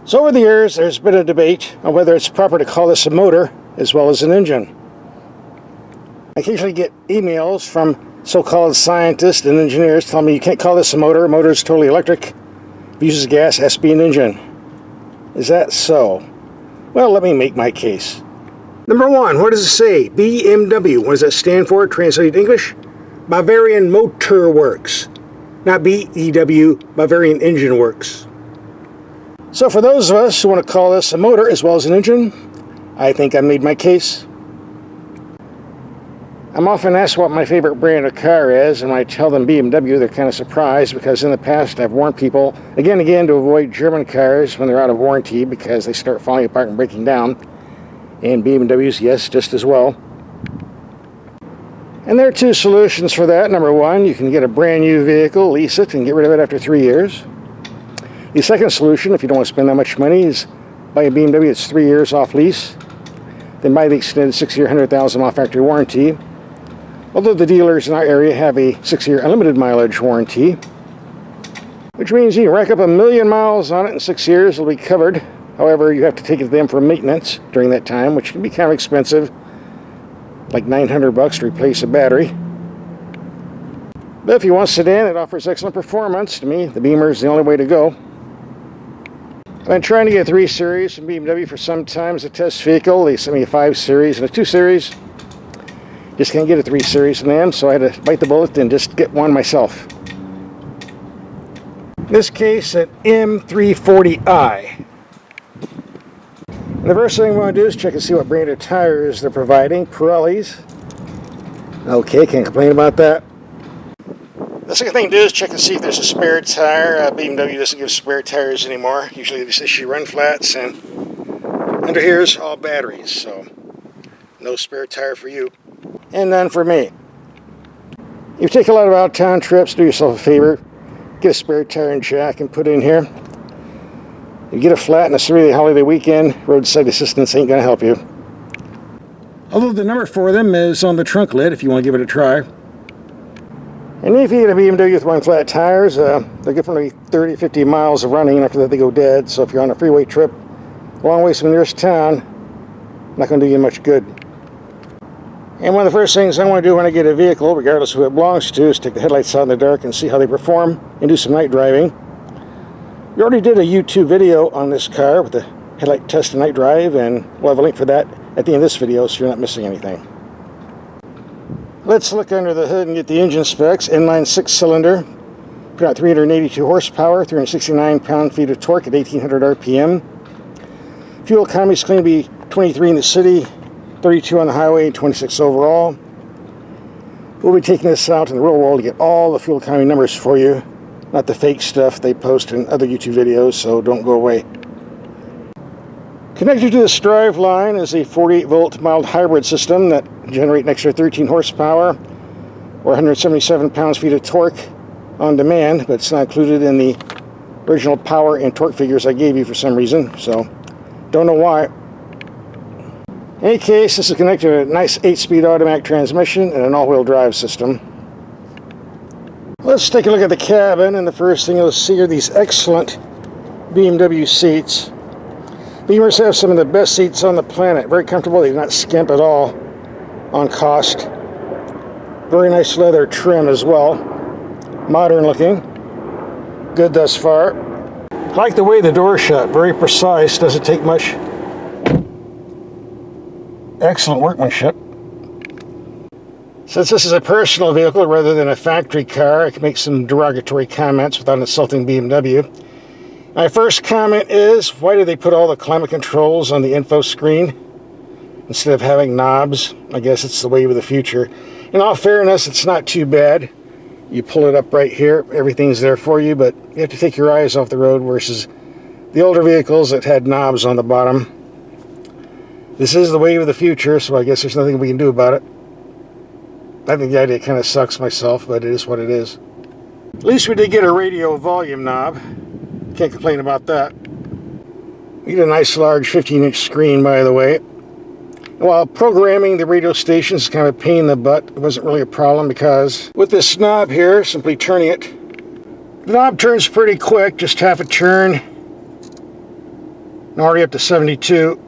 So over the years, there's been a debate on whether it's proper to call this a motor as well as an engine. I occasionally get emails from so-called scientists and engineers telling me you can't call this a motor. A motor is totally electric. If it uses gas, it has to be an engine. Is that so? Well, let me make my case. Number one, what does it say? BMW. What does that stand for? Translated English? Bavarian Motor Works. Not BEW, Bavarian Engine Works. So for those of us who want to call this a motor as well as an engine, I think I made my case. I'm often asked what my favorite brand of car is, and when I tell them BMW, they're kind of surprised because in the past I've warned people again and again to avoid German cars when they're out of warranty because they start falling apart and breaking down. And BMWs, yes, just as well. And there are two solutions for that. Number one, you can get a brand new vehicle, lease it, and get rid of it after 3 years. The second solution, if you don't want to spend that much money, is buy a BMW that's 3 years off lease. Then buy the extended 6-year, 100,000 mile factory warranty. Although the dealers in our area have a 6-year unlimited mileage warranty, which means you can rack up 1,000,000 miles on it in 6 years, it'll be covered. However, you have to take it to them for maintenance during that time, which can be kind of expensive, like $900 to replace a battery. But if you want a sedan that offers excellent performance, to me, the Beamer is the only way to go. I've been trying to get a 3 Series from BMW for some time as a test vehicle. They sent me a 5 Series and a 2 Series. Just can't get a 3 Series from them, so I had to bite the bullet and just get one myself. In this case, an M340i. And the first thing we want to do is check and see what brand of tires they're providing. Pirelli's. Okay, can't complain about that. The second thing to do is check and see if there's a spare tire. BMW doesn't give spare tires anymore. Usually they just issue run flats, and under here is all batteries, so no spare tire for you. And none for me. If you take a lot of out-of-town trips, do yourself a favor. Get a spare tire and jack and put it in here. You get a flat and a 3-day holiday weekend, roadside assistance ain't going to help you. Although the number for them is on the trunk lid if you want to give it a try. And if you get a BMW with run flat tires, they're good for maybe 30, 50 miles of running, and after that they go dead. So if you're on a freeway trip, a long ways from the nearest town, not going to do you much good. And one of the first things I want to do when I get a vehicle, regardless of who it belongs to, is take the headlights out in the dark and see how they perform and do some night driving. We already did a YouTube video on this car with the headlight test and night drive, and we'll have a link for that at the end of this video so you're not missing anything. Let's look under the hood and get the engine specs. Inline 6-cylinder, put out 382 horsepower, 369 pound-feet of torque at 1800 RPM. Fuel economy is claimed to be 23 in the city, 32 on the highway, and 26 overall. We'll be taking this out in the real world to get all the fuel economy numbers for you, not the fake stuff they post in other YouTube videos, so don't go away. Connected to this drive line is a 48-volt mild hybrid system that generates an extra 13 horsepower or 177 pounds-feet of torque on demand, but it's not included in the original power and torque figures I gave you for some reason, so don't know why. In any case, this is connected to a nice 8-speed automatic transmission and an all-wheel drive system. Let's take a look at the cabin, and the first thing you'll see are these excellent BMW seats. Beamers have some of the best seats on the planet. Very comfortable. They do not skimp at all on cost. Very nice leather trim as well. Modern looking. Good thus far. I like the way the doors shut. Very precise. Doesn't take much. Excellent workmanship. Since this is a personal vehicle rather than a factory car, I can make some derogatory comments without insulting BMW. My first comment is, why do they put all the climate controls on the info screen instead of having knobs? I guess it's the wave of the future. In all fairness, it's not too bad. You pull it up right here, everything's there for you, but you have to take your eyes off the road versus the older vehicles that had knobs on the bottom. This is the wave of the future, so I guess there's nothing we can do about it. I think the idea kind of sucks myself, but it is what it is. At least we did get a radio volume knob. Can't complain about that. We get a nice large 15-inch screen, by the way. While programming the radio stations is kind of a pain in the butt, it wasn't really a problem because with this knob here, simply turning it, the knob turns pretty quick, just half a turn, I'm already up to 72.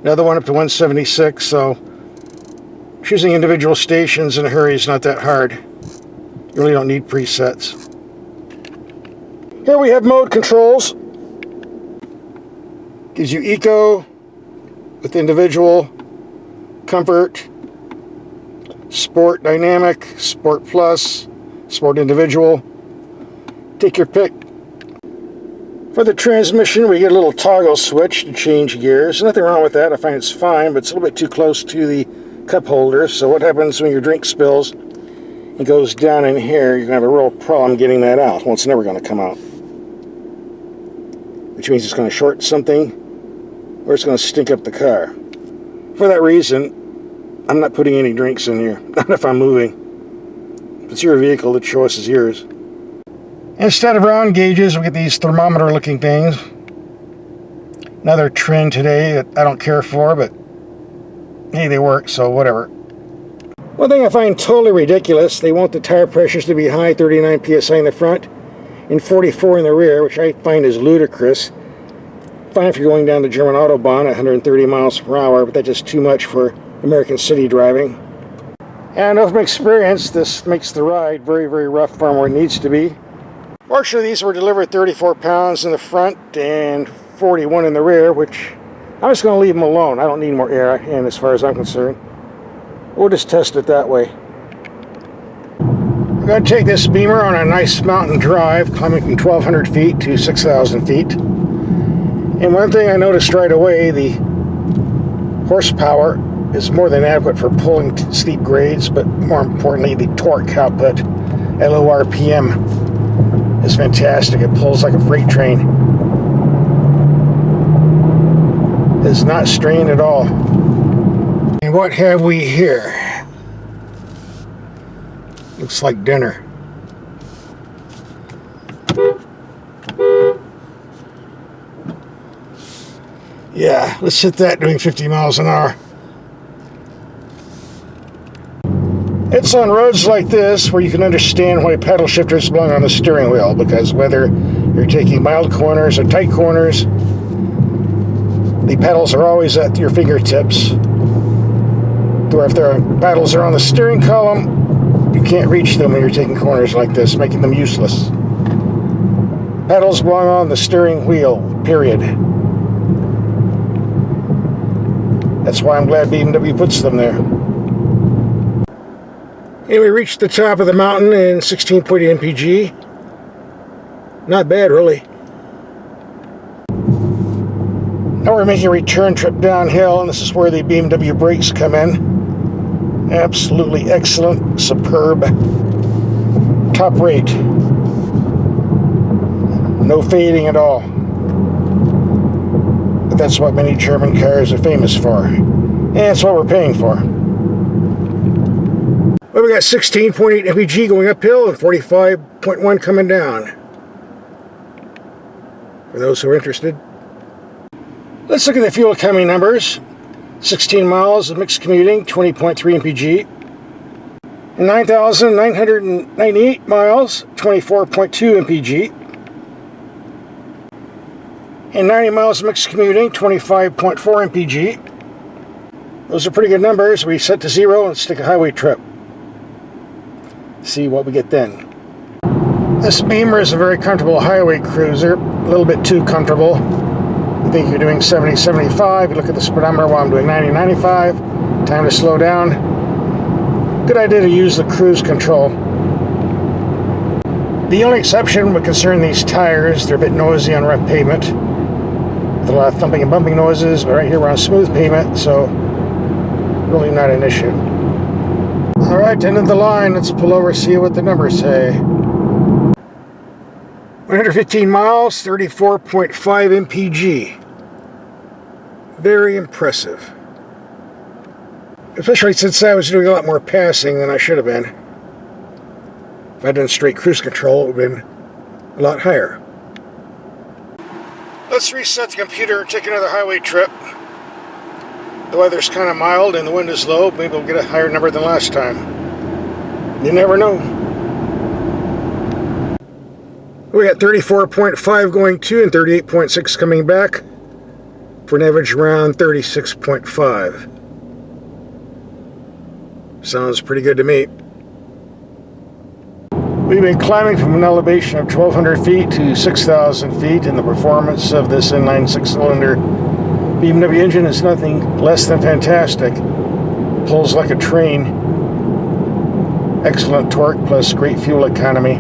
Another one up to 176, so choosing individual stations in a hurry is not that hard. You really don't need presets. Here we have mode controls. Gives you eco with individual, comfort, sport dynamic, sport plus, sport individual. Take your pick. For the transmission, we get a little toggle switch to change gears. Nothing wrong with that. I find it's fine, but it's a little bit too close to the cup holder. So what happens when your drink spills and goes down in here, you're going to have a real problem getting that out. Well, it's never going to come out. Which means it's going to short something, or it's going to stink up the car. For that reason, I'm not putting any drinks in here. Not if I'm moving. If it's your vehicle, the choice is yours. Instead of round gauges, we get these thermometer looking things. Another trend today that I don't care for, but hey, they work, so whatever. One thing I find totally ridiculous, they want the tire pressures to be high, 39 psi in the front and 44 in the rear, which I find is ludicrous. Fine if you're going down the German Autobahn at 130 miles per hour, but that's just too much for American city driving. And I know from experience, this makes the ride very, very rough from where it needs to be. Fortunately, these were delivered 34 pounds in the front and 41 in the rear, which I'm just going to leave them alone. I don't need more air in as far as I'm concerned. We'll just test it that way. We're going to take this Beamer on a nice mountain drive, climbing from 1,200 feet to 6,000 feet. And one thing I noticed right away, the horsepower is more than adequate for pulling steep grades, but more importantly, the torque output at low RPM is fantastic. It pulls like a freight train. It's not strained at all. And what have we here? Looks like dinner. Yeah, let's hit that doing 50 miles an hour. It's on roads like this where you can understand why paddle shifters belong on the steering wheel, because whether you're taking mild corners or tight corners, the pedals are always at your fingertips. Or if the pedals are on the steering column, you can't reach them when you're taking corners like this, making them useless. Pedals belong on the steering wheel, period. That's why I'm glad BMW puts them there. And we reached the top of the mountain in 16.8 mpg. Not bad, really. Now we're making a return trip downhill, and this is where the BMW brakes come in. Absolutely excellent, superb, top rate. No fading at all. But that's what many German cars are famous for. And it's what we're paying for. Well, we got 16.8 mpg going uphill and 45.1 coming down. For those who are interested. Let's look at the fuel economy numbers. 16 miles of mixed commuting, 20.3 mpg. And 9,998 miles, 24.2 mpg. And 90 miles of mixed commuting, 25.4 mpg. Those are pretty good numbers. We set to 0 and stick a highway trip. See what we get then. This Beamer is a very comfortable highway cruiser, a little bit too comfortable. I think you're doing 70, 75. You look at the speedometer while I'm doing 90, 95. Time to slow down. Good idea to use the cruise control. The only exception would concern these tires. They're a bit noisy on rough pavement, with a lot of thumping and bumping noises, but right here we're on smooth pavement, so really not an issue. Alright, end of the line. Let's pull over, see what the numbers say. 115 miles, 34.5 mpg. Very impressive. Especially since I was doing a lot more passing than I should have been. If I'd done straight cruise control, it would have been a lot higher. Let's reset the computer and take another highway trip. The weather's kind of mild and the wind is low. Maybe we'll get a higher number than last time. You never know. We got 34.5 going to and 38.6 coming back for an average around 36.5. Sounds pretty good to me. We've been climbing from an elevation of 1,200 feet to 6,000 feet, and the performance of this inline six-cylinder BMW engine is nothing less than fantastic. Pulls like a train. Excellent torque plus great fuel economy.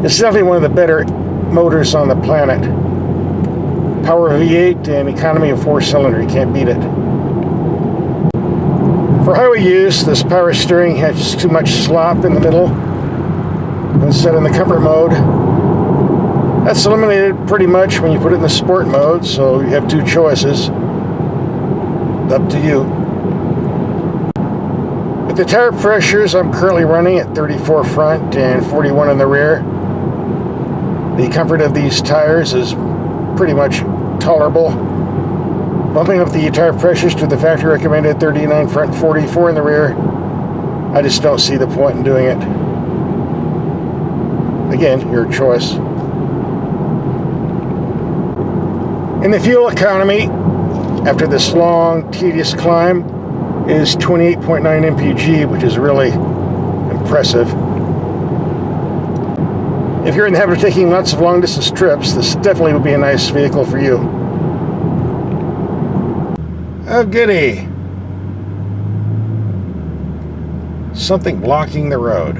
It's definitely one of the better motors on the planet. Power of V8 and economy of 4-cylinder. You can't beat it. For highway use, this power steering has too much slop in the middle. When set in the comfort mode, that's eliminated pretty much when you put it in the sport mode, so you have two choices. Up to you. With the tire pressures, I'm currently running at 34 front and 41 in the rear. The comfort of these tires is pretty much tolerable. Bumping up the tire pressures to the factory recommended 39 front, 44 in the rear, I just don't see the point in doing it. Again, your choice. And the fuel economy, after this long, tedious climb, is 28.9 mpg, which is really impressive. If you're in the habit of taking lots of long-distance trips, this definitely would be a nice vehicle for you. Oh, goody. Something blocking the road.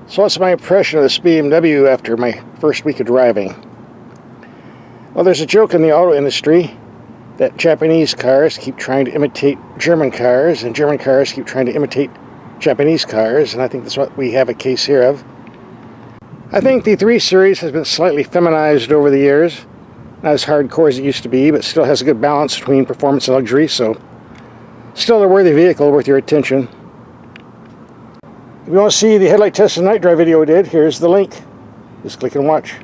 So what's my impression of this BMW after my first week of driving? Well, there's a joke in the auto industry that Japanese cars keep trying to imitate German cars, and German cars keep trying to imitate Japanese cars, and I think that's what we have a case here of. I think the 3 Series has been slightly feminized over the years. Not as hardcore as it used to be, but still has a good balance between performance and luxury, so still a worthy vehicle worth your attention. If you want to see the headlight test and night drive video we did, here's the link. Just click and watch.